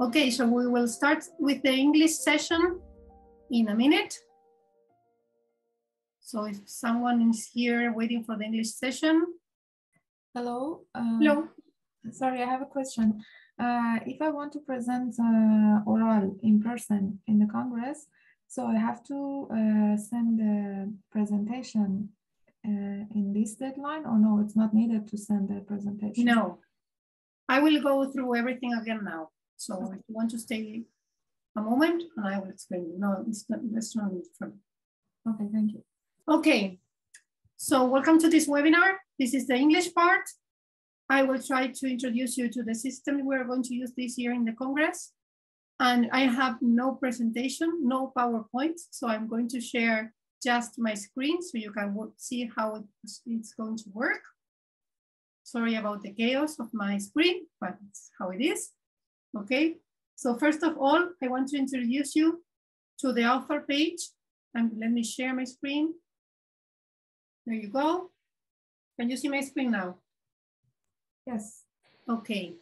Okay, so we will start with the English session in a minute. So if someone is here waiting for the English session. Hello. Hello. Sorry, I have a question. If I want to present oral in person in the Congress, so I have to send the presentation in this deadline, or no, it's not needed to send the presentation? No, I will go through everything again now. So if you want to stay a moment, and I will explain. No, it's not, that's not different. Okay, thank you. Okay, so welcome to this webinar. This is the English part. I will try to introduce you to the system we're going to use this year in the Congress. And I have no presentation, no PowerPoint. So I'm going to share just my screen so you can see how it's going to work. Sorry about the chaos of my screen, but it's how it is. Okay, so first of all, I want to introduce you to the author page. And let me share my screen. There you go. Can you see my screen now? Yes. Okay.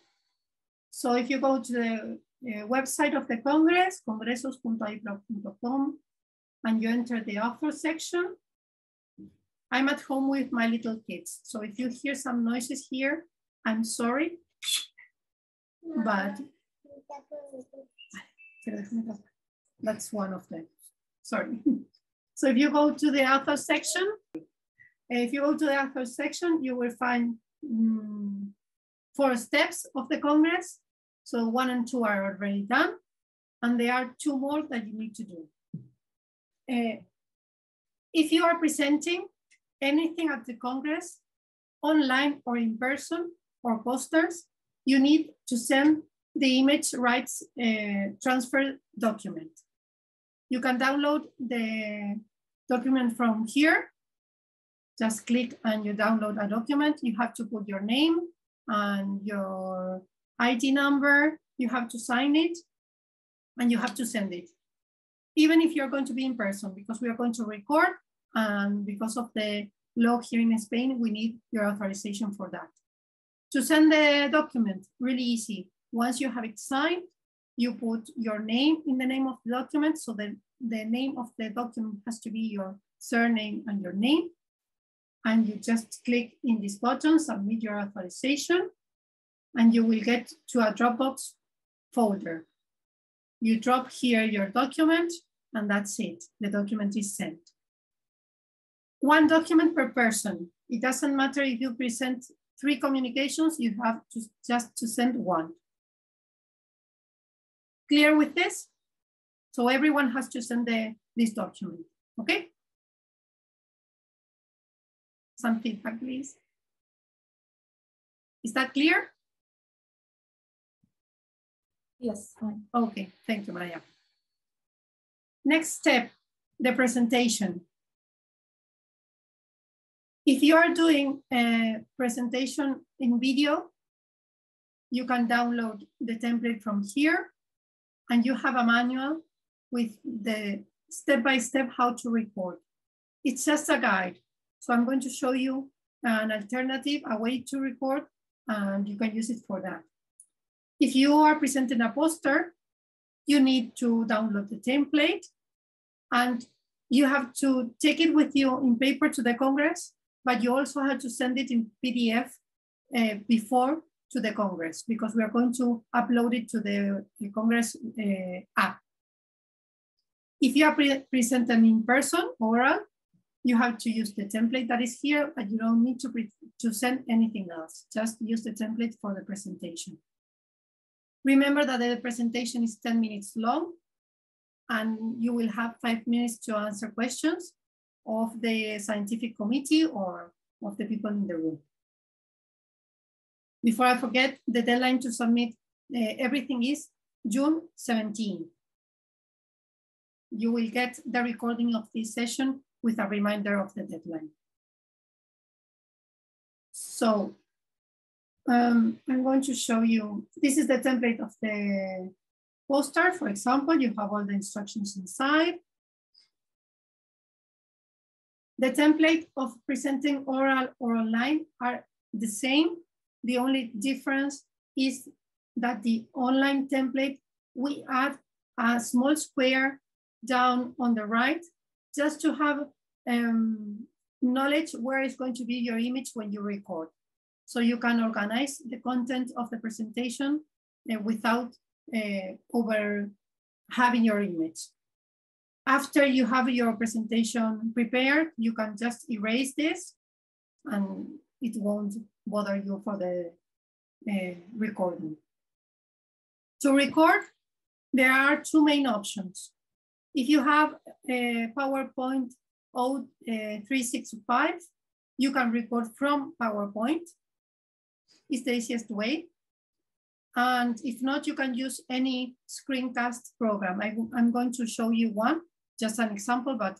So if you go to the website of the Congress, congresos.aepro.com, and you enter the author section, I'm at home with my little kids. So if you hear some noises here, I'm sorry, but that's one of them. Sorry. So if you go to the author section, you will find 4 steps of the Congress. So 1 and 2 are already done, and there are 2 more that you need to do. If you are presenting anything at the Congress, online or in person, or posters, you need to send the image rights transfer document. You can download the document from here. Just click and you download a document. You have to put your name and your ID number. You have to sign it and you have to send it. Even if you're going to be in person, because we are going to record, and because of the law here in Spain, we need your authorization for that. To send the document, really easy. Once you have it signed, you put your name in the name of the document. So the name of the document has to be your surname and your name. And you just click in this button, submit your authorization, and you will get to a Dropbox folder. You drop here your document, and that's it. The document is sent. 1 document per person. It doesn't matter if you present 3 communications, you have to just to send 1. Clear with this? So everyone has to send this document, okay? Some feedback, please. Is that clear? Yes, fine. Okay, thank you, Maria. Next step, the presentation. If you are doing a presentation in video, you can download the template from here, and you have a manual with the step-by-step how to record. It's just a guide. So I'm going to show you an alternative, a way to record, and you can use it for that. If you are presenting a poster, you need to download the template, and you have to take it with you in paper to the Congress, but you also have to send it in PDF before to the Congress, because we are going to upload it to the Congress app. If you are presenting in person, oral, you have to use the template that is here, but you don't need to send anything else. Just use the template for the presentation. Remember that the presentation is 10 minutes long, and you will have 5 minutes to answer questions of the scientific committee or of the people in the room. Before I forget, the deadline to submit everything is June 17. You will get the recording of this session with a reminder of the deadline. So I'm going to show you, this is the template of the poster. For example, you have all the instructions inside. The template of presenting oral or online are the same. The only difference is that the online template we add a small square down on the right, just to have knowledge where is going to be your image when you record. So you can organize the content of the presentation without over having your image. After you have your presentation prepared, you can just erase this and it won't bother you for the recording. To record, there are two main options. If you have a PowerPoint 0365, you can record from PowerPoint. It's the easiest way. And if not, you can use any screencast program. I'm going to show you one, just an example, but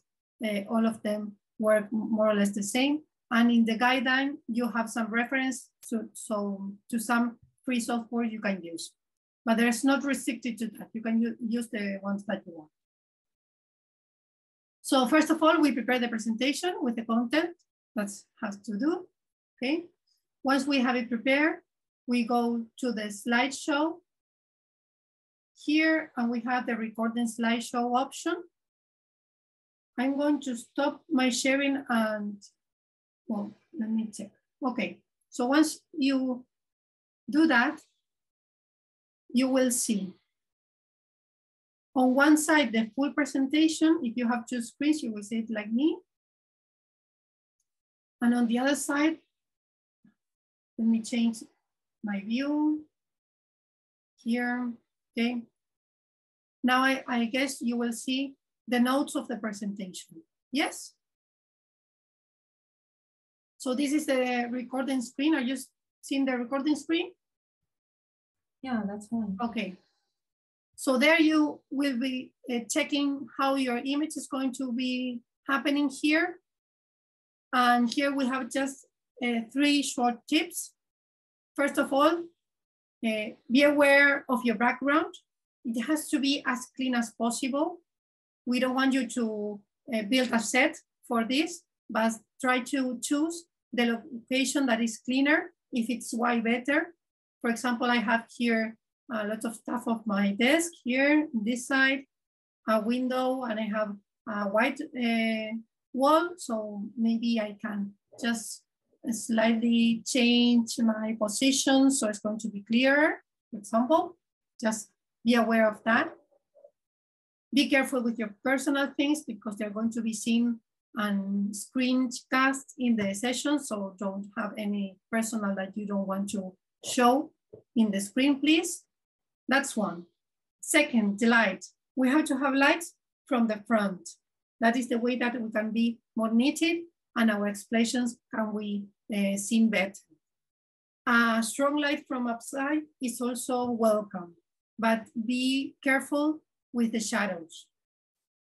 all of them work more or less the same. And in the guideline, you have some reference to some free software you can use. But there's not restricted to that. You can use the ones that you want. So first of all, we prepare the presentation with the content that has to do, okay? Once we have it prepared, we go to the slideshow here, and we have the recording slideshow option. I'm going to stop my sharing and, well, let me check. Okay, so once you do that, you will see on one side the full presentation. If you have two screens, you will see it like me. And on the other side, let me change my view here, okay? Now I guess you will see the notes of the presentation, yes? So this is the recording screen. Are you seeing the recording screen? Yeah, that's fine. Okay. So there you will be checking how your image is going to be happening here. And here we have just 3 short tips. First of all, be aware of your background. It has to be as clean as possible. We don't want you to build a set for this, but try to choose the location that is cleaner. If it's white, better. For example, I have here a lot of stuff of my desk here, this side, a window, and I have a white wall. So maybe I can just slightly change my position so it's going to be clearer, for example. Just be aware of that. Be careful with your personal things because they're going to be seen and screencast in the session. So don't have any personal that you don't want to show in the screen, please. That's one. Second, the light. We have to have lights from the front. That is the way that we can be more needed and our explanations can be seen better. A strong light from outside is also welcome, but be careful with the shadows.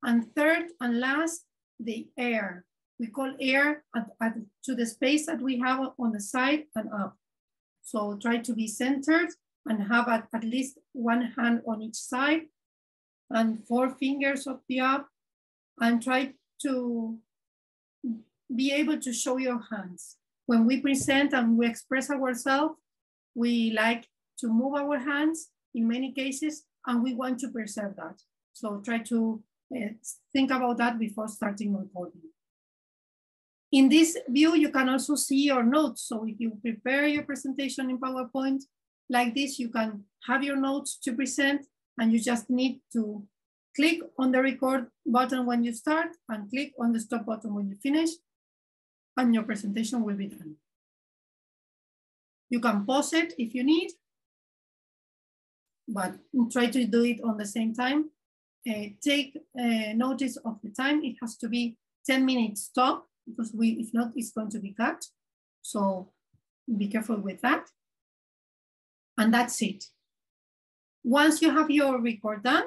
And third and last, the air. We call air to the space that we have on the side and up. So try to be centered and have at least one hand on each side and 4 fingers of the up, and try to be able to show your hands. When we present and we express ourselves, we like to move our hands in many cases, and we want to preserve that. So try to think about that before starting recording. In this view, you can also see your notes. So if you prepare your presentation in PowerPoint like this, you can have your notes to present, and you just need to click on the record button when you start and click on the stop button when you finish, and your presentation will be done. You can pause it if you need, but try to do it on the same time. Take notice of the time. It has to be 10 minutes stop, because if not, it's going to be cut. So be careful with that. And that's it. Once you have your record done,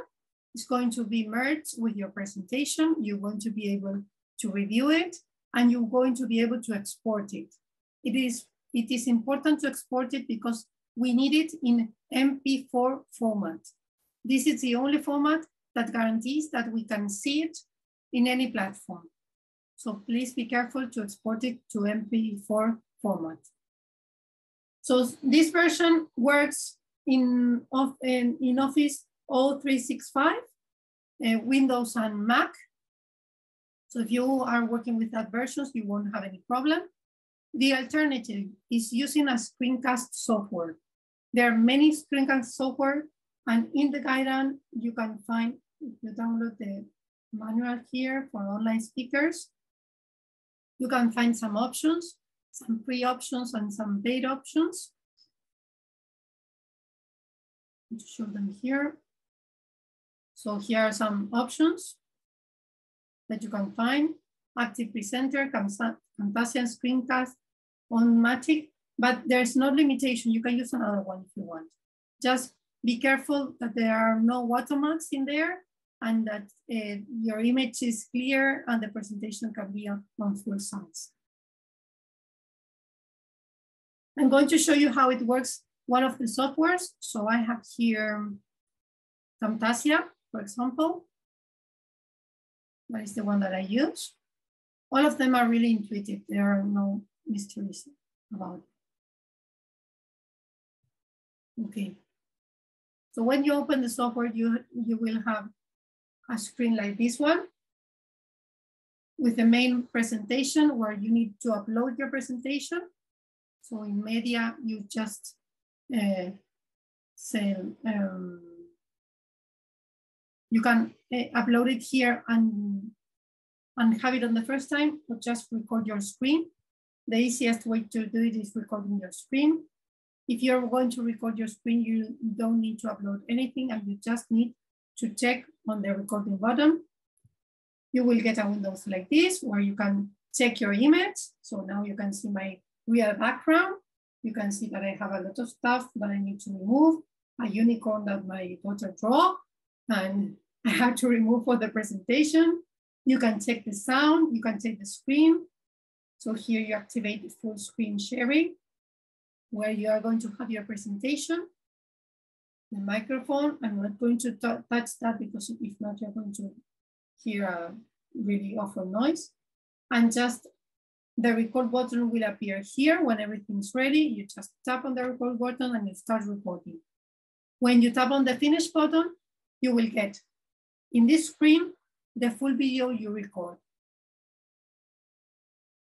it's going to be merged with your presentation. You're going to be able to review it, and you're going to be able to export it. It is important to export it because we need it in MP4 format. This is the only format that guarantees that we can see it in any platform. So please be careful to export it to MP4 format. So this version works in Office O365, Windows and Mac. So if you are working with that versions, you won't have any problem. The alternative is using a screencast software. There are many screencast software, and in the guidance, you can find, if you download the manual here for online speakers, you can find some options, some free options and some paid options. To show them here. So here are some options that you can find: Active Presenter, Camtasia Screencast, Onmatic, but there's no limitation. You can use another one if you want. Just be careful that there are no watermarks in there and that your image is clear and the presentation can be on full size. I'm going to show you how it works, one of the softwares. So I have here Camtasia, for example. That is the one that I use. All of them are really intuitive. There are no mysteries about it. Okay. So when you open the software, you will have a screen like this one with the main presentation where you need to upload your presentation. So in media, you just say, you can upload it here and have it on the first time, or just record your screen. The easiest way to do it is recording your screen. If you're going to record your screen, you don't need to upload anything, and you just need to check on the recording button. You will get a window like this where you can check your image. So now you can see my real background. You can see that I have a lot of stuff that I need to remove, a unicorn that my daughter drew, and I have to remove for the presentation. You can check the sound, you can check the screen. So here you activate the full screen sharing, where you are going to have your presentation. The microphone, I'm not going to touch that because if not, you're going to hear a really awful noise. And just the record button will appear here when everything's ready. You just tap on the record button and you start recording. When you tap on the finish button, you will get in this screen the full video you record.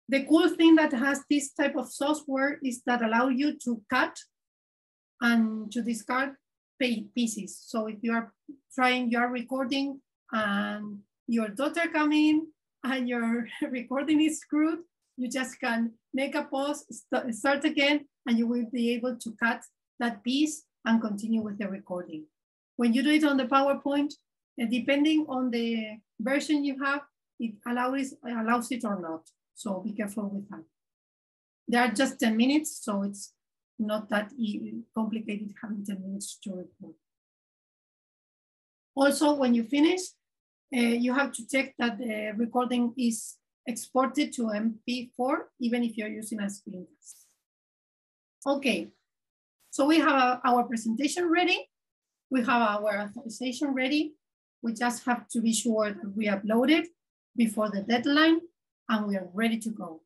The cool thing that has this type of software is that allow you to cut and to discard pieces. So if you are recording and your daughter come in and your recording is screwed, you just can make a pause, start again, and you will be able to cut that piece and continue with the recording. When you do it on the PowerPoint, depending on the version you have, it allows it or not. So be careful with that. They are just 10 minutes, so it's not that complicated having 10 minutes to record. Also, when you finish, you have to check that the recording is exported to MP4, even if you're using a screencast. Okay, so we have our presentation ready. We have our authorization ready. We just have to be sure that we upload it before the deadline and we are ready to go.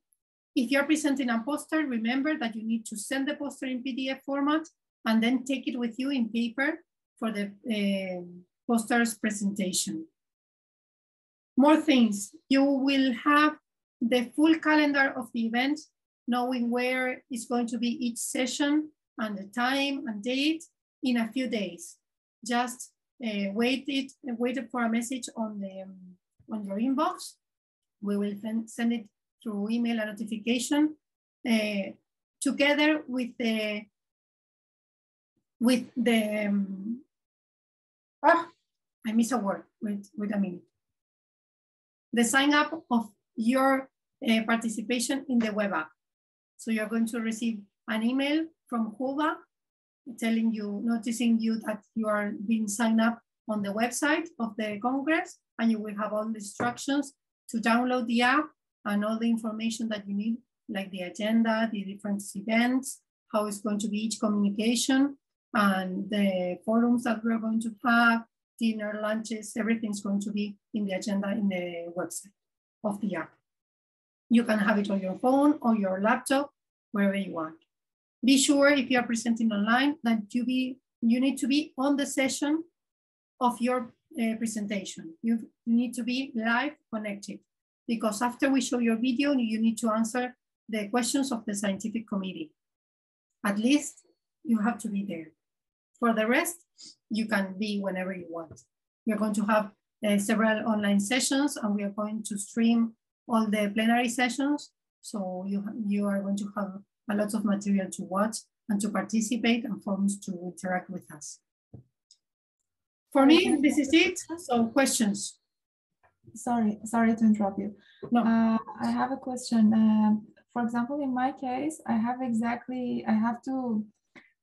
If you're presenting a poster, remember that you need to send the poster in PDF format and then take it with you in paper for the poster's presentation. More things, you will have the full calendar of the event, knowing where is going to be each session and the time and date in a few days. Just wait for a message on your inbox. We will then send it through email and notification together with the I miss a word, wait a minute. The sign up of your participation in the web app. So you're going to receive an email from Huba telling you, noticing you that you are being signed up on the website of the Congress, and you will have all the instructions to download the app and all the information that you need, like the agenda, the different events, how it's going to be each communication, and the forums that we're going to have, dinner, lunches, everything's going to be in the agenda in the website of the app. You can have it on your phone or your laptop, wherever you want. Be sure if you are presenting online that you need to be on the session of your presentation. You need to be live connected, because after we show your video, you need to answer the questions of the scientific committee. At least you have to be there. For the rest, you can be whenever you want. We're going to have several online sessions, and we are going to stream all the plenary sessions. So you are going to have a lot of material to watch and to participate, and forums to interact with us. For me, this is it. So questions. Sorry to interrupt you. No. I have a question. For example, in my case, I have to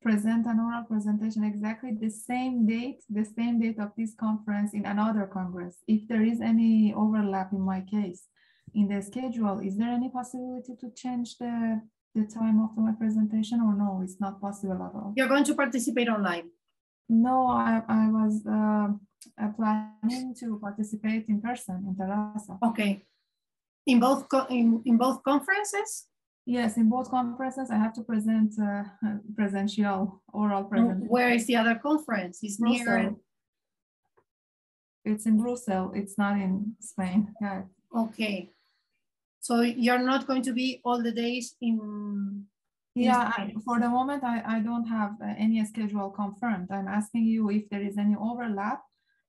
present an oral presentation exactly the same date of this conference in another congress. If there is any overlap in my case in the schedule, is there any possibility to change the time of my presentation, or no, it's not possible at all? You're going to participate online? No, I was planning to participate in person in Terrassa. Okay. In both conferences? Yes, in both conferences, I have to present presential oral presentation. Where is the other conference? It's near. It's in Brussels. It's not in Spain. Yeah. Okay. So you're not going to be all the days in. Yeah, for the moment, I don't have any schedule confirmed. I'm asking you if there is any overlap.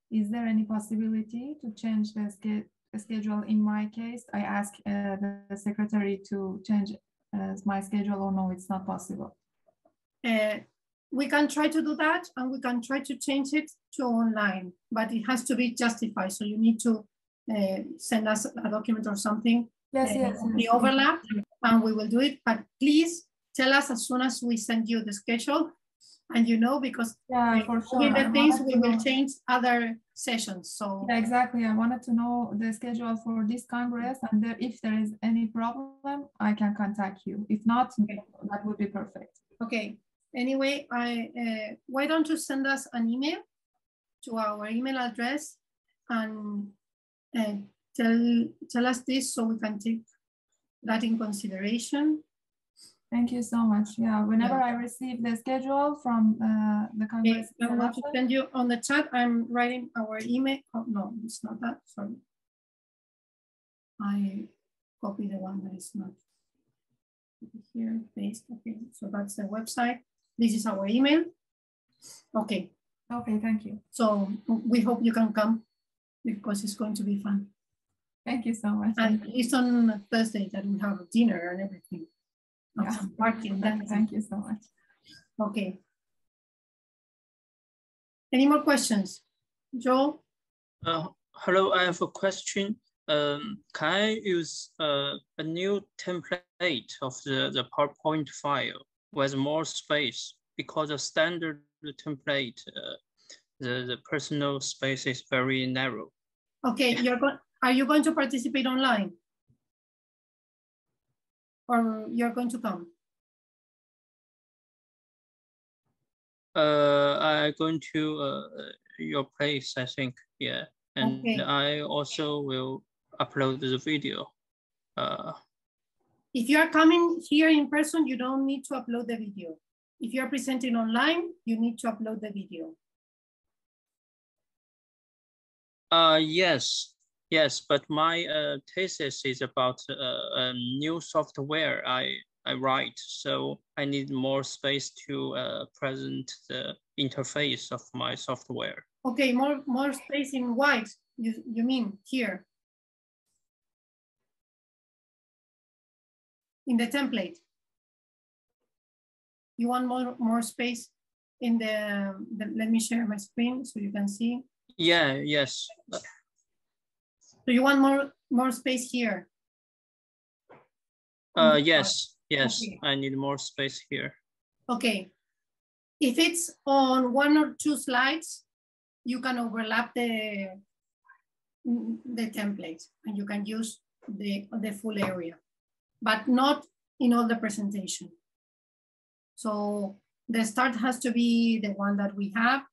Is there any possibility to change the schedule? In my case, I ask the secretary to change my schedule, or no, it's not possible. We can try to do that, and we can try to change it to online, but it has to be justified. So you need to send us a document or something. Yes. The overlap, and we will do it. But please tell us as soon as we send you the schedule, and because for sure. the things we will change other sessions. So yeah, exactly. I wanted to know the schedule for this Congress, and if there is any problem, I can contact you. If not, that would be perfect. Okay. Anyway, why don't you send us an email to our email address and tell us this, so we can take that in consideration. Thank you so much. Yeah, whenever I receive the schedule from the Congress. Okay, I'm going to send you on the chat. I'm writing our email. Oh, no, it's not that. Sorry. I copy the one that is not here. Paste. Okay, so that's the website. This is our email. Okay. Okay, thank you. So we hope you can come, because it's going to be fun. Thank you so much. And it's on Thursday that we have dinner and everything. Yeah. Parking. Thank you so much. Okay. Any more questions? Joe? Hello, I have a question. Can I use a new template of the PowerPoint file with more space? Because the standard template, the personal space is very narrow. Okay, are you going to participate online? Or you're going to come? I'm going to your place, I think. Yeah, and okay. I also will upload the video. If you are coming here in person, you don't need to upload the video. If you are presenting online, you need to upload the video. Yes, but my thesis is about a new software I write, so I need more space to present the interface of my software. Okay, more space in white, you mean here? In the template? You want more space in the let me share my screen so you can see. Yeah, yes. So you want more space here? Yes, okay. I need more space here. Okay. If it's on 1 or 2 slides, you can overlap the template and you can use the full area, but not in all the presentation. So the start has to be the one that we have,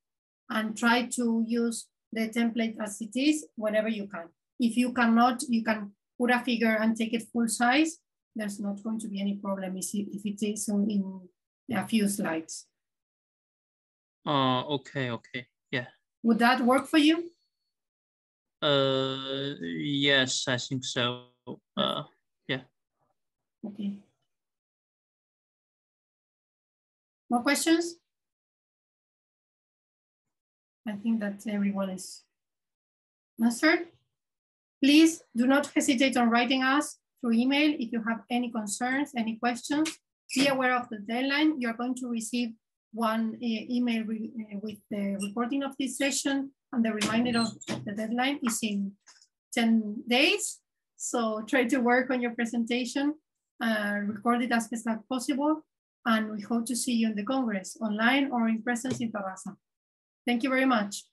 and try to use the template as it is whenever you can. If you cannot, you can put a figure and take it full size. There's not going to be any problem if it is in a few slides. Okay, yeah. Would that work for you? Yes, I think so. Yeah. Okay. More questions? I think that everyone is answered. Please do not hesitate on writing us through email if you have any concerns, any questions. Be aware of the deadline. You're going to receive one email with the recording of this session, and the reminder of the deadline is in 10 days. So try to work on your presentation, record it as best as possible, and we hope to see you in the Congress, online or in presence in Terraza. Thank you very much.